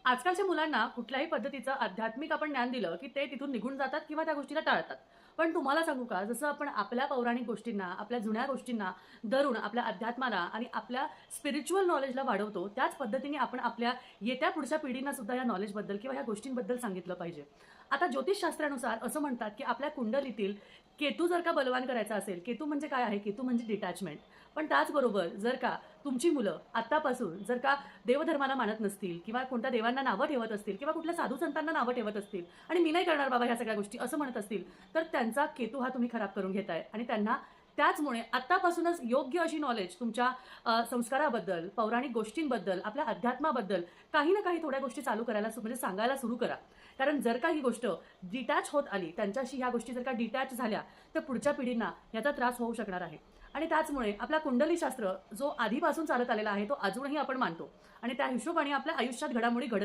आजकालच्या मुलांना कुठल्याही पद्धतीचं आध्यात्मिक आपण ज्ञान दिलं, की ते तिथून निघून जातात किंवा त्या गोष्टीला टाळतात. पण तुम्हाला सांगू का, जसं आपण आपल्या पौराणिक गोष्टींना, आपल्या जुन्या गोष्टींना धरून आपल्या अध्यात्माला आणि आपल्या स्पिरिच्युअल नॉलेजला वाढवतो, त्याच पद्धतीने आपण आपल्या येत्या पुढच्या पिढींना सुद्धा या नॉलेजबद्दल किंवा या गोष्टींबद्दल सांगितलं पाहिजे. आता ज्योतिषशास्त्रानुसार असं म्हणतात, की आपल्या कुंडलीतील केतू जर का बलवान करायचा असेल, केतू म्हणजे काय आहे? केतू म्हणजे डिटॅचमेंट. पण त्याचबरोबर जर का तुमची मुलं आत्तापासून जर का देवधर्माला मानत नसतील किंवा कोणत्या देवांना नावं ठेवत असतील किंवा कुठल्या साधू संतांना नावं ठेवत असतील आणि मी नाही करणार बाबा ह्या सगळ्या गोष्टी असं म्हणत असतील, तर त्यांचा केतू हा तुम्ही खराब करून घेताय आणि त्यांना त्याचमुळे आत्तापासूनच योग्य अशी नॉलेज तुमच्या संस्काराबद्दल, पौराणिक गोष्टींबद्दल, आपल्या अध्यात्माबद्दल काही ना काही थोड्या गोष्टी चालू करायला म्हणजे सांगायला सुरू करा. कारण जर का ही गोष्ट डिटॅच होत आली, त्यांच्याशी ह्या गोष्टी जर का डिटॅच झाल्या, तर पुढच्या पिढींना याचा त्रास होऊ शकणार आहे. आणि त्याचमुळे आपला कुंडलीशास्त्र जो आधीपासून चालत आलेला आहे, तो अजूनही आपण मानतो आणि त्या हिशोबाने आपल्या आयुष्यात घडामोडी घडत